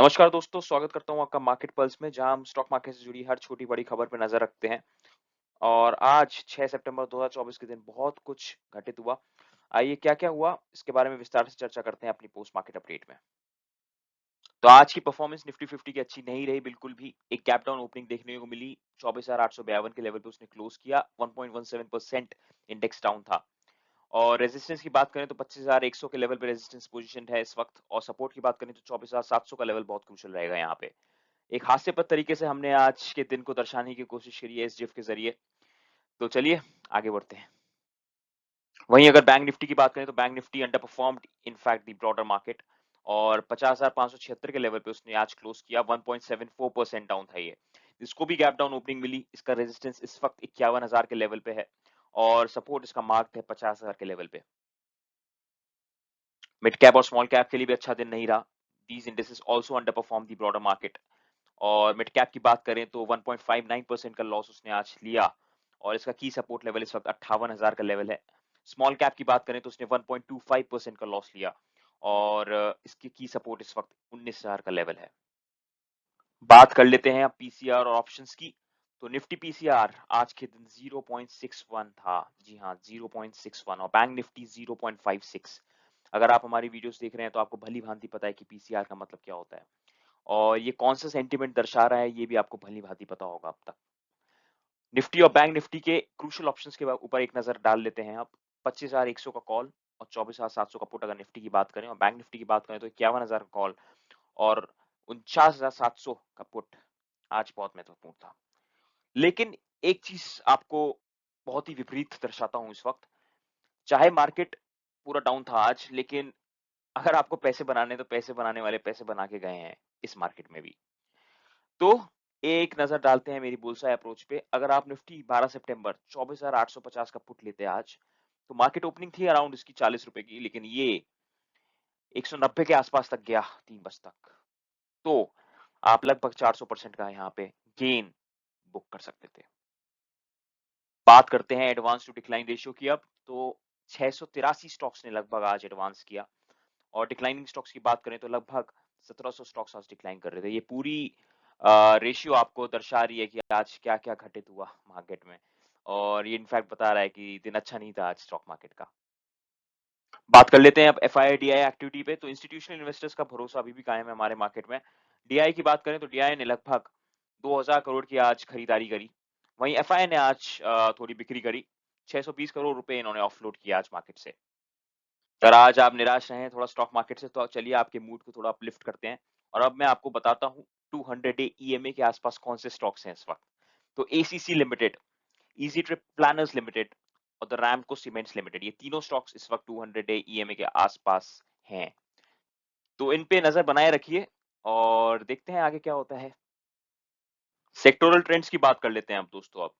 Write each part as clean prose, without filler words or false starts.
नमस्कार दोस्तों, स्वागत करता हूँ आपका मार्केट पल्स में, जहां हम स्टॉक मार्केट से जुड़ी हर छोटी-बड़ी खबर पे नजर रखते हैं। और आज 6 सितंबर 2024 के दिन बहुत कुछ घटित हुआ। आइए क्या-क्या हुआ, इसके बारे में विस्तार से चर्चा करते हैं अपनी पोस्ट मार्केट अपडेट में। तो आज की परफॉर्मेंस निफ्टी 50 की अच्छी नहीं रही बिल्कुल भी। एक गैप डाउन ओपनिंग देखने को मिली। 24,852 के लेवल पे उसने क्लोज किया। 1.17% इंडेक्स डाउन था। और रेजिस्टेंस की बात करें तो 25,100 के लेवल पे रेजिस्टेंस पोजीशन है इस वक्त। और सपोर्ट की बात करें तो 24,700 का लेवल बहुत क्रूशियल रहेगा यहाँ पे। एक हास्यास्पद तरीके से हमने आज के दिन को दर्शाने की कोशिश करी है इस जिफ के जरिए। तो चलिए आगे बढ़ते हैं। वहीं अगर बैंक निफ्टी की बात करें तो bank Nifty under performed in fact the broader market. और 50,576 के लेवल पे उसने आज क्लोज किया। 1.74% डाउन था ये। इसको भी गैप डाउन ओपनिंग मिली। इसका रेजिस्टेंस इस वक्त 51,000 के लेवल पे है। और सपोर्ट इसका मार्क्ड है 50,000 के लेवल पे। मिड कैप और स्मॉल कैप के लिए भी अच्छा दिन नहीं रहा। These indices also under perform the broader market. और मिड कैप की बात करें तो 1.59% का लॉस उसने आज लिया। और इसका की सपोर्ट लेवल इस वक्त 58,000 का लेवल है। स्मॉल कैप की बात करें तो उसने 1.25% का लॉस लिया। और इसकी की सपोर्ट इस वक्त 19,000 का लेवल है। बात कर लेते हैं अब पीसीआर और ऑप्शंस की। तो निफ्टी पीसीआर आज के दिन 0.61 था। जी हाँ, 0.61। और बैंक निफ्टी 0.56। अगर आप हमारी वीडियोस देख रहे हैं तो आपको भली भांति पता है कि पीसीआर का मतलब क्या होता है। और ये कौन सा सेंटीमेंट दर्शा रहा है, ये भी आपको भली भांति पता होगा अब तक। निफ्टी और बैंक निफ्टी के क्रूशियल ऑप्शंस के ऊपर एक नजर डाल लेते हैं अब। 25,100 का कॉल और 24,700 का पुट अगर निफ्टी की बात करें, और बैंक निफ्टी की बात करें तो 51,000 का कॉल और 49,700 का पुट आज बहुत महत्वपूर्ण था। लेकिन एक चीज आपको बहुत ही विपरीत दर्शाता हूं इस वक्त। चाहे मार्केट पूरा डाउन था आज, लेकिन अगर आपको पैसे बनाने तो पैसे बनाने वाले पैसे बना के गए हैं इस मार्केट में भी। तो एक नजर डालते हैं मेरी बुलसाई अप्रोच पे। अगर आप निफ्टी 12 सितंबर 24,850 का पुट लेते हैं आज, तो मार्केट ओपनिंग थी अराउंड इसकी 40 रुपए की, लेकिन ये 190 के आसपास तक गया 3 बजे तक। तो आप लगभग 400% का यहाँ पे गेन बुक कर सकते थे। बात करते हैं एडवांस टू डिक्लाइन रेशियो की अब। तो 683 स्टॉक्स ने लगभग आज एडवांस किया। और डिक्लाइनिंग स्टॉक्स की बात करें तो लगभग 1700 स्टॉक्स आज डिक्लाइन कर रहे थे। ये पूरी रेशियो आपको दर्शा रही है कि आज क्या क्या घटित हुआ मार्केट में। और ये इनफैक्ट बता रहा है कि दिन अच्छा नहीं था आज स्टॉक मार्केट का। बात कर लेते हैं अब एफआई डीआई एक्टिविटी पे। तो इंस्टीट्यूशनल इन्वेस्टर्स का भरोसा अभी भी कायम है हमारे मार्केट में। डीआई की बात करें तो डीआई ने लगभग 2000 करोड़ की आज खरीदारी करी। वहीं एफआई ने आज थोड़ी बिक्री करी। 620 करोड़ रुपए इन्होंने ऑफलोड किया आज मार्केट से। अगर आज आप निराश हैं थोड़ा स्टॉक मार्केट से, तो चलिए आपके मूड को थोड़ा अपलिफ्ट करते हैं। और अब मैं आपको बताता हूँ 200 डे ईएमए के आसपास कौन से स्टॉक्स हैं इस वक्त। तो ACC limited, easy trip planners limited और द रैमको सीमेंट्स लिमिटेड, ये तीनों स्टॉक्स इस वक्त 200 डे ईएमए के आसपास हैं। तो इन पे नजर बनाए रखिए और देखते हैं आगे क्या होता है। सेक्टोरल ट्रेंड्स की बात कर लेते हैं अब दोस्तों। अब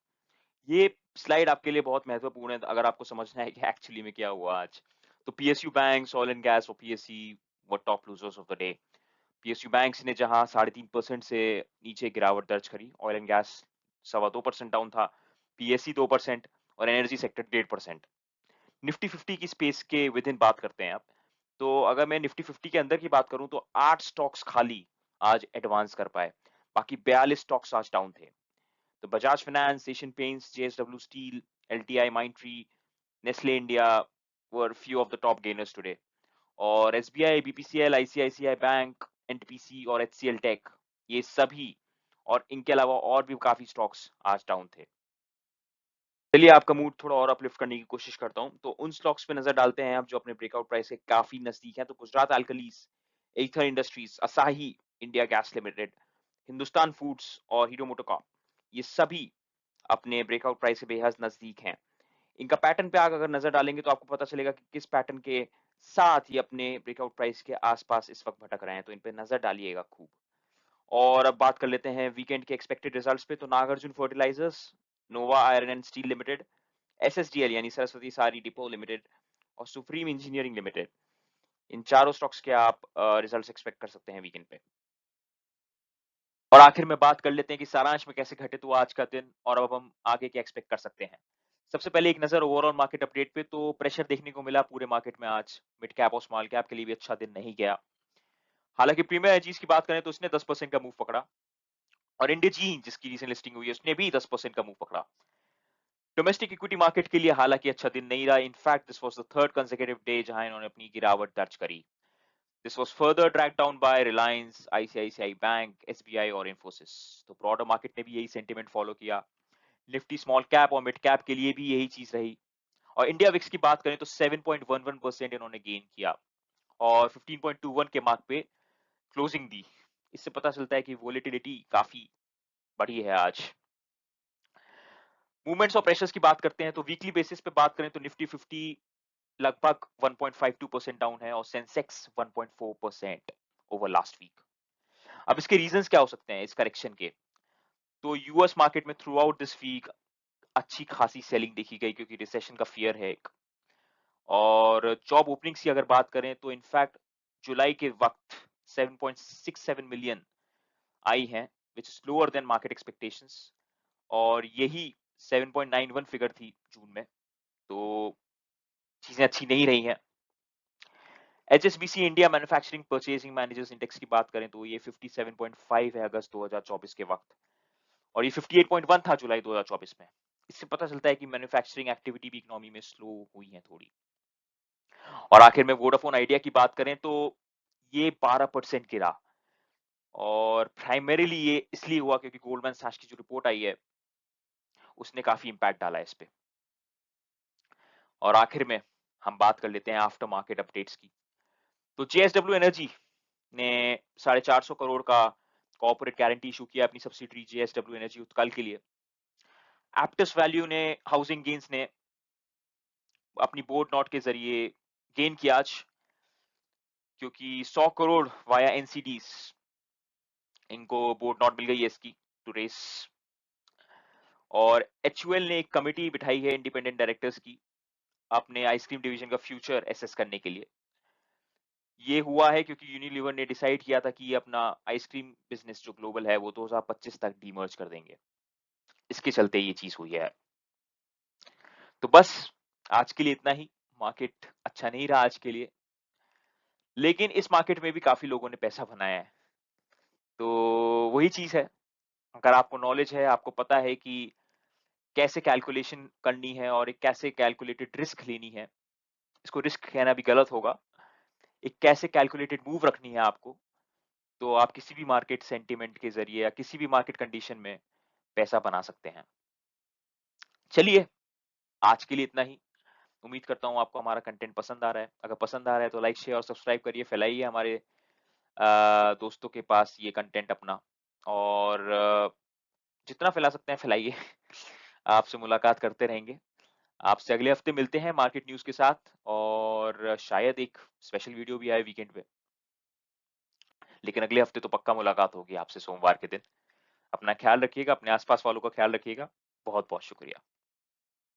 ये स्लाइड आपके लिए बहुत महत्वपूर्ण है अगर आपको समझना है कि एक्चुअली में क्या हुआ आज। तो PSU banks, oil and gas और PSC were top losers of the day. PSU banks ने जहां 3.5% से नीचे गिरावट दर्ज करी। ऑयल एंड गैस 2.25% डाउन था। पीएससी 2% और एनर्जी सेक्टर 1.5%। निफ्टी 50 की स्पेस के विद इन बात करते हैं अब। तो अगर मैं निफ्टी 50 के अंदर की बात करूं तो 8 स्टॉक्स खाली आज एडवांस कर पाए। बाकी 42 स्टॉक्स आज डाउन थे। तो Bajaj Finance, Asian Paints, JSW Steel, LTI Mindtree, Nestle India were few of the top gainers today. और SBI, BPCL, ICICI Bank, NTPC और एचसीएल टेक, ये सभी और इनके अलावा और भी काफी स्टॉक्स आज डाउन थे। चलिए आपका मूड थोड़ा और अपलिफ्ट करने की कोशिश करता हूं। तो उन स्टॉक्स पे नजर डालते हैं अब जो अपने ब्रेकआउट प्राइस के काफी नजदीक हैं। तो Gujarat Alkalies, Aether Industries, Asahi India Glass Limited, Hindustan Foods और हीरो मोटोकॉर्प, ये सभी अपने ब्रेकआउट प्राइस से बेहद नजदीक हैं। इनका पैटर्न पे आप अगर नजर डालेंगे तो आपको पता चलेगा कि किस पैटर्न के साथ ये अपने ब्रेकआउट प्राइस के आसपास इस वक्त भटक रहे हैं। तो इन पे नजर डालिएगा खूब। और अब बात कर लेते हैं वीकेंड के एक्सपेक्टेड रिजल्ट्स पे। तो Nagarjuna Fertilizers, Nova Iron and Steel Limited, SSDL यानी सरस्वती सारी डिपो लिमिटेड और सुप्रीम इंजीनियरिंग लिमिटेड, इन चारों स्टॉक्स के आप रिजल्ट्स एक्सपेक्ट कर सकते हैं वीकेंड पे। और आखिर में बात कर लेते हैं कि सारांश में कैसे घटित हुआ आज का दिन और अब हम आगे क्या एक्सपेक्ट कर सकते हैं। सबसे पहले एक नजर ओवरऑल मार्केट अपडेट पे। तो प्रेशर देखने को मिला पूरे मार्केट में आज। मिड कैप और स्मॉल कैप के लिए भी अच्छा दिन नहीं गया। हालांकि प्रीमियर एनर्जीज की बात करें तो उसने 10% का मूव पकड़ा, और इंडिजीन जिसकी रिसेंट लिस्टिंग हुई है उसने भी 10% का मूव पकड़ा। डोमेस्टिक इक्विटी मार्केट के लिए हालांकि अच्छा दिन नहीं रहा। In fact this was the third consecutive day जहां इन्होंने अपनी गिरावट दर्ज करी। This was further drag down by Reliance, ICICI bank, SBI और इन्फोसिस। तो ब्रॉडर मार्केट ने भी यही सेंटीमेंट फॉलो किया। निफ्टी स्मॉल कैप और मिड कैप के लिए भी यही चीज रही। और इंडिया विक्स की बात करें तो 7.11% इन्होंने गेन किया और 15.21 के मार्क पे क्लोजिंग दी। इससे पता चलता है कि वोलेटिलिटी काफी बढ़ी है आज। मूवमेंट्स और प्रेशर्स की बात करते हैं तो वीकली बेसिस पे बात करें तो निफ्टी 50 लगभग 1.52% डाउन है और सेंसेक्स 1.4% ओवर लास्ट वीक। अब इसके रीजंस क्या हो सकते हैं इस करेक्शन के? तो यूएस मार्केट में थ्रू आउट दिस वीक अच्छी खासी सेलिंग देखी गई क्योंकि रिसेशन का फियर है एक। और जॉब ओपनिंग्स की अगर बात करें तो इनफैक्ट जुलाई के वक्त 7.67 मिलियन आई हैं, which is lower than market expectations, और यही 7.91 फिगर थी जून में। तो चीजें अच्छी नहीं रही हैं। HSBC India manufacturing purchasing managers index की बात करें तो ये 57.5 है अगस्त 2024 के वक्त, और ये 58.1 था जुलाई 2024 में। इससे पता चलता है कि मैन्युफैक्चरिंग एक्टिविटी भी इकोनॉमी में स्लो हुई है थोड़ी। और आखिर में वोडाफोन आइडिया की बात करें तो ये 12% गिरा, और प्राइमरीली ये इसलिए हुआ क्योंकि गोल्डमैन सैक्स की जो रिपोर्ट आई है उसने काफी इंपैक्ट डाला है इस पे। और आखिर में हम बात कर लेते हैं आफ्टर मार्केट अपडेट्स की। तो JSW एनर्जी ने 450 करोड़ का कॉर्पोरेट गारंटी इशू किया अपनी सब्सिडरी JSW एनर्जी उत्कल के लिए। एप्टस वैल्यू ने हाउसिंग गेन्स ने अपनी बोर्ड नोट के जरिए गेन किया आज, क्योंकि 100 करोड़ वाया एनसीडीज इनको बोर्ड नोट मिल गई है इसकी टू रेस। और HUL ने एक कमेटी बिठाई है इंडिपेंडेंट डायरेक्टर्स की अपने आइसक्रीम डिवीजन का फ्यूचर एसेस करने के लिए। ये हुआ है क्योंकि यूनिलीवर ने डिसाइड किया था कि ये अपना आइसक्रीम बिजनेस जो ग्लोबल है वो 2025 तक डीमर्ज कर देंगे। इसके चलते ये चीज हुई है। तो बस आज के लिए इतना ही। मार्केट अच्छा नहीं रहा आज के लिए, लेकिन इस मार्केट में भी काफी लोगों ने पैसा बनाया है। तो वही चीज है, अगर आपको नॉलेज है, आपको पता है कि कैसे कैलकुलेशन करनी है और एक कैसे कैलकुलेटेड रिस्क लेनी है, इसको रिस्क कहना भी गलत होगा, एक कैसे कैलकुलेटेड मूव रखनी है आपको, तो आप किसी भी मार्केट सेंटिमेंट के जरिए या किसी भी मार्केट कंडीशन में पैसा बना सकते हैं। चलिए, आज के लिए इतना ही। उम्मीद करता हूँ आपको हमारा कंटेंट पसंद आ रहा है। अगर पसंद आ रहा है तो लाइक शेयर और सब्सक्राइब करिए, फैलाइए हमारे दोस्तों के पास ये कंटेंट अपना, और जितना फैला सकते हैं फैलाइए। आपसे मुलाकात करते रहेंगे। आपसे अगले हफ्ते मिलते हैं मार्केट न्यूज के साथ, और शायद एक स्पेशल वीडियो भी आए वीकेंड पे, लेकिन अगले हफ्ते तो पक्का मुलाकात होगी आपसे सोमवार के दिन। अपना ख्याल रखिएगा, अपने आसपास वालों का ख्याल रखिएगा। बहुत बहुत शुक्रिया।